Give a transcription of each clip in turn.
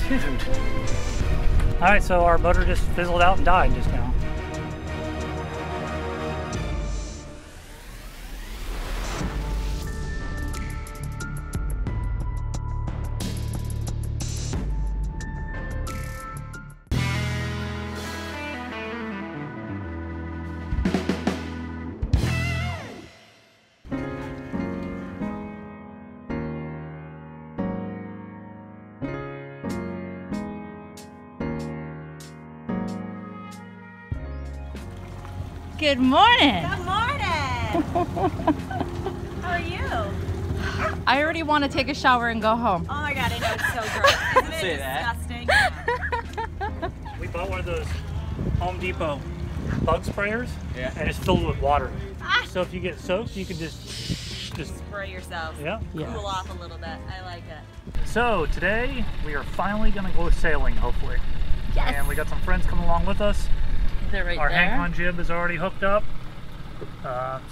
Dude. Alright, so our motor just fizzled out and died just now. Good morning. Good morning. How are you? I already want to take a shower and go home. Oh my god, I know, it's so gross. Isn't it disgusting? We bought one of those Home Depot bug sprayers, yeah, and it's filled with water. So if you get soaked, you can just spray yourself. Yeah. Cool off a little bit. I like it. So today we are finally gonna go sailing, hopefully. Yes. And we got some friends coming along with us. They're right Our there. hang-on jib is already hooked up,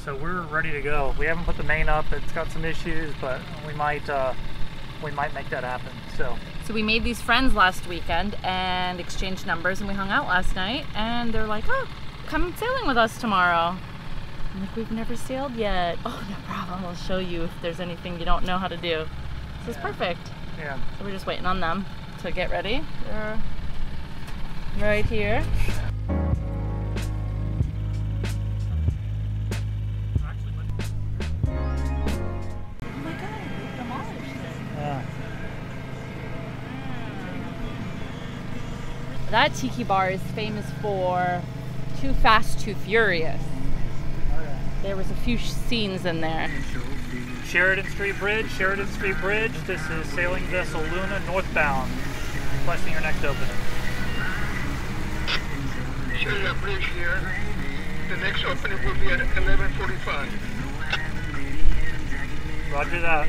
so we're ready to go. We haven't put the main up; it's got some issues, but we might make that happen. So we made these friends last weekend and exchanged numbers, and we hung out last night. And they're like, "Oh, come sailing with us tomorrow." I'm like, "We've never sailed yet." "Oh, no problem. I'll show you if there's anything you don't know how to do." This is perfect. Yeah. So we're just waiting on them to get ready. They're right here. That tiki bar is famous for Too Fast, Too Furious. Oh, yeah. There was a few scenes in there. Sheridan Street Bridge, Sheridan Street Bridge. This is sailing vessel Luna northbound. Requesting your next opening. Sheridan Bridge here. The next opening will be at 11:45. Roger that.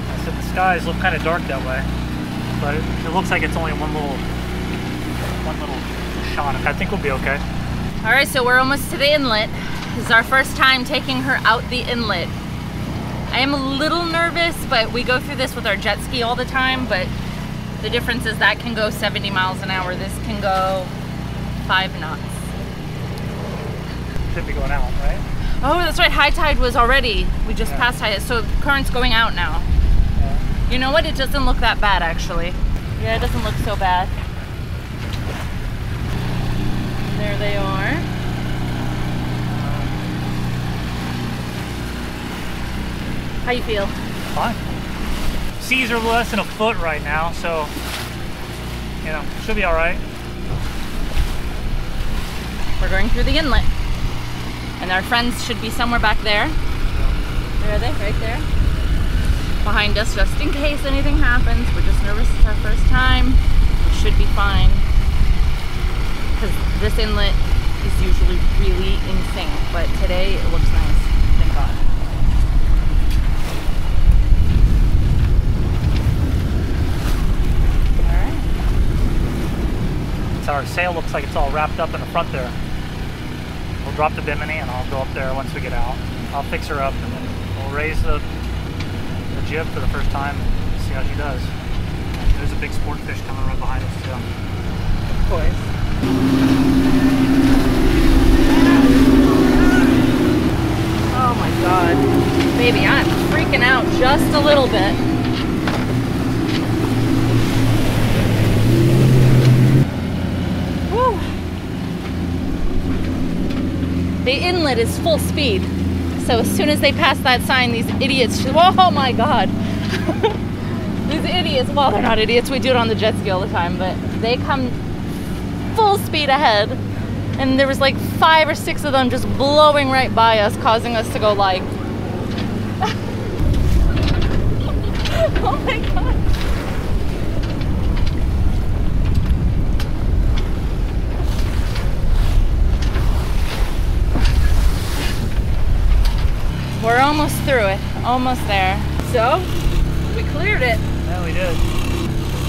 I said the skies look kind of dark that way, but it looks like it's only one little shot. I think we'll be okay. All right, so we're almost to the inlet. This is our first time taking her out the inlet. I am a little nervous, but we go through this with our jet ski all the time, but the difference is that can go 70 miles an hour. This can go 5 knots. Should be going out, right? Oh, that's right, high tide was already. We just passed high tide, so current's going out now. Yeah. You know what, it doesn't look that bad actually. Yeah, it doesn't look so bad. There they are. How you feel? Fine. Seas are less than a foot right now, so you know, should be all right. We're going through the inlet. And our friends should be somewhere back there. Where are they? Right there. Behind us, just in case anything happens. We're just nervous. It's our first time. We should be fine. Because this inlet is usually really insane. But today it looks nice. Thank God. Alright. So our sail looks like it's all wrapped up in the front there. We'll drop the bimini and I'll go up there once we get out. I'll fix her up and then we'll raise the jib for the first time and see how she does. There's a big sport fish coming right behind us too. Of course. Oh my God. Baby, I'm freaking out just a little bit. Woo. The inlet is full speed. So as soon as they pass that sign, these idiots, oh my God. These idiots, well, they're not idiots, we do it on the jet ski all the time, but they come full speed ahead. And there was like 5 or 6 of them just blowing right by us, causing us to go like, oh my God. We're almost through it, almost there. So, we cleared it. Yeah, we did.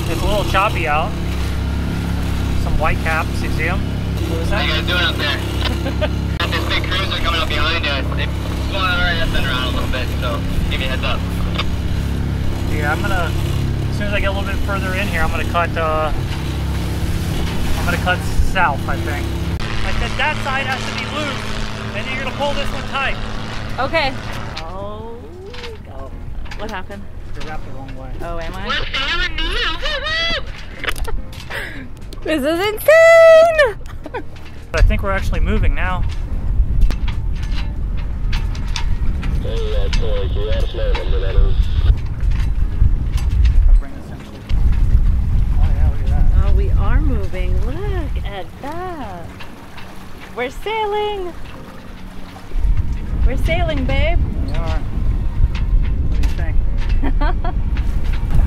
It's a little choppy out. Some white caps, you see them? What was that? How you guys doing up there? Got this big cruiser coming up behind you. It's going already up and around a little bit, so give me a heads up. Yeah, I'm gonna soon as I get a little bit further in here, I'm gonna cut south, I think. I said that side has to be loose, and then you're gonna pull this one tight. Okay. Oh, go. What happened? You're wrapped the wrong way. Oh, am I? We're sailing now. This is insane! But I think we're actually moving now. Oh, we are moving. Look at that. We're sailing. We're sailing, babe. We are. What do you think?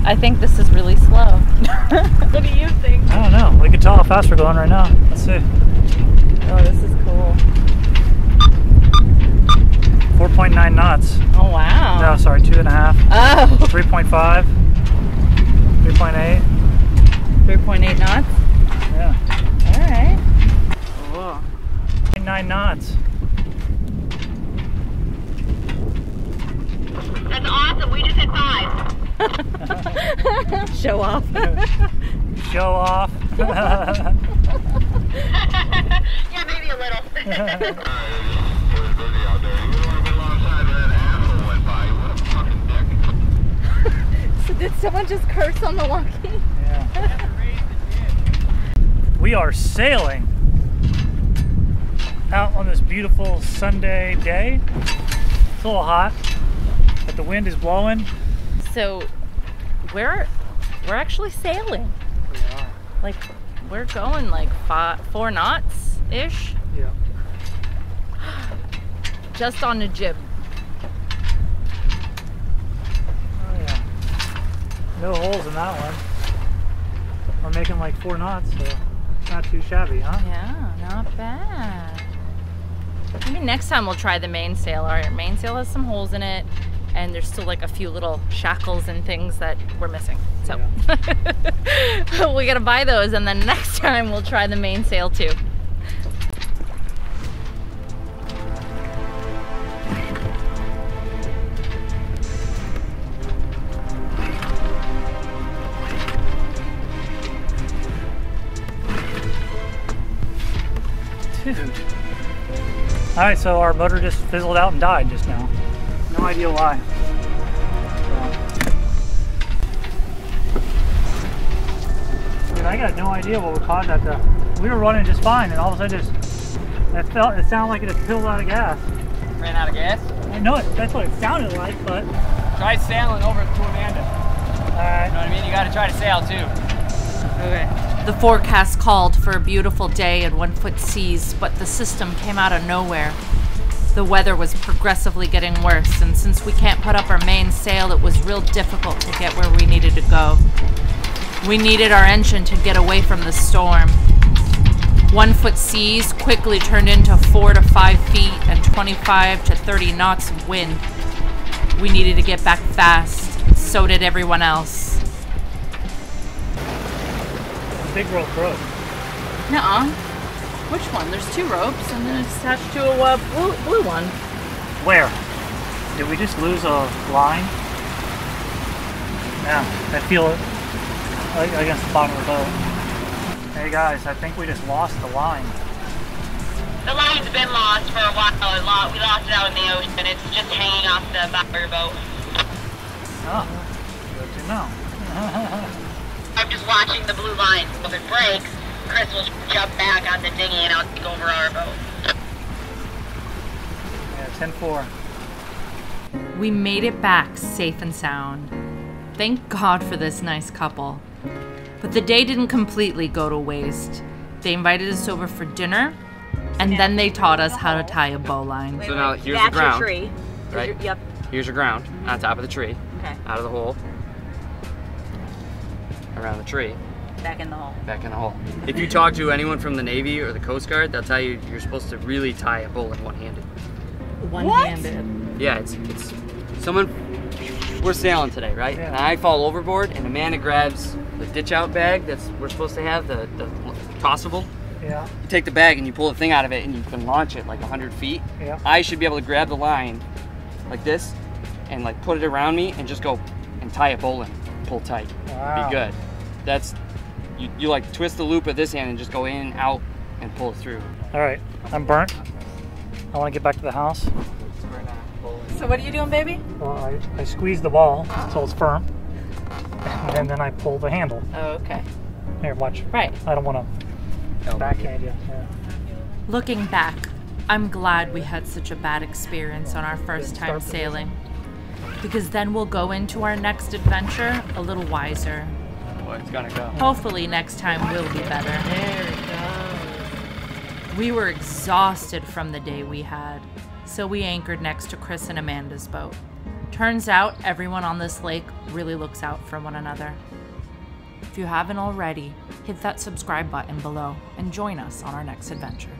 I think this is really slow. What do you think? I don't know. We can tell how fast we're going right now. Let's see. Oh, this is cool. 4.9 knots. Oh, wow. No, sorry, 2.5. Oh. 3.5. 3.8. 3.8 knots? Yeah. All right. Oh. 9 knots. That's awesome. We just hit 5. Show off. Show off. Yeah, maybe a little. So did someone just curse on the walkie? Yeah. We are sailing out on this beautiful Sunday day. It's a little hot, but the wind is blowing. So we're actually sailing. We are. Like we're going like 4 knots ish. Yeah. Just on a jib. Oh yeah. No holes in that one. We're making like 4 knots, so not too shabby, huh? Yeah, not bad. Maybe next time we'll try the mainsail. Our mainsail has some holes in it, and there's still like a few little shackles and things that we're missing. So we gotta buy those, and then next time we'll try the mainsail too. Dude. Alright, so our motor just fizzled out and died just now. No idea why. Dude, I got no idea what would cause that to... We were running just fine, and all of a sudden it sounded like it had filled out of gas. Ran out of gas? I know it, that's what it sounded like, but... Try sailing over to Amanda. Alright. You know what I mean? You gotta try to sail too. Okay. The forecast called for a beautiful day and 1-foot seas, but the system came out of nowhere. The weather was progressively getting worse, and since we can't put up our mainsail, it was real difficult to get where we needed to go. We needed our engine to get away from the storm. 1-foot seas quickly turned into 4 to 5 feet and 25 to 30 knots of wind. We needed to get back fast. So did everyone else. Big rope broke. Nuh-uh. Which one? There's 2 ropes and then it's attached to a blue one. Where? Did we just lose a line? Yeah, I feel it against the bottom of the boat. Hey guys, I think we just lost the line. The line's been lost for a while. We lost it out in the ocean. It's just hanging off the back of your boat. Oh, good to know. I'm just watching the blue line. If it breaks, Chris will jump back on the dinghy and I'll take over our boat. Yeah, 10-4. We made it back safe and sound. Thank God for this nice couple. But the day didn't completely go to waste. They invited us over for dinner, and then they taught us how to tie a bowline. So now here's That's the ground. your tree. Right? Yep. Here's your ground on top of the tree. Okay. Out of the hole. Around the tree. Back in the hole. Back in the hole. If you talk to anyone from the Navy or the Coast Guard, they'll tell you you're supposed to really tie a bowline one-handed. One-handed. Yeah, it's someone. We're sailing today, right? Yeah. And I fall overboard, and Amanda grabs the ditch out bag we're supposed to have, the tossable. Yeah. You take the bag and you pull the thing out of it, and you can launch it like 100 feet. Yeah. I should be able to grab the line like this, and like put it around me, and just go and tie a bowline. pull tight. Wow. Be good. That's, you like twist the loop of this hand and just go in, out, and pull it through. All right, I'm burnt. I want to get back to the house. So what are you doing, baby? Well, I squeeze the ball until it's firm, and then I pull the handle. Oh, okay. Here, watch. Right. I don't want to backhand you. Yeah. Looking back, I'm glad we had such a bad experience on our first time sailing, because then we'll go into our next adventure a little wiser. Well, it's gonna go. Hopefully next time will be better. There it goes. We were exhausted from the day we had, so we anchored next to Chris and Amanda's boat. Turns out everyone on this lake really looks out for one another. If you haven't already, hit that subscribe button below and join us on our next adventure.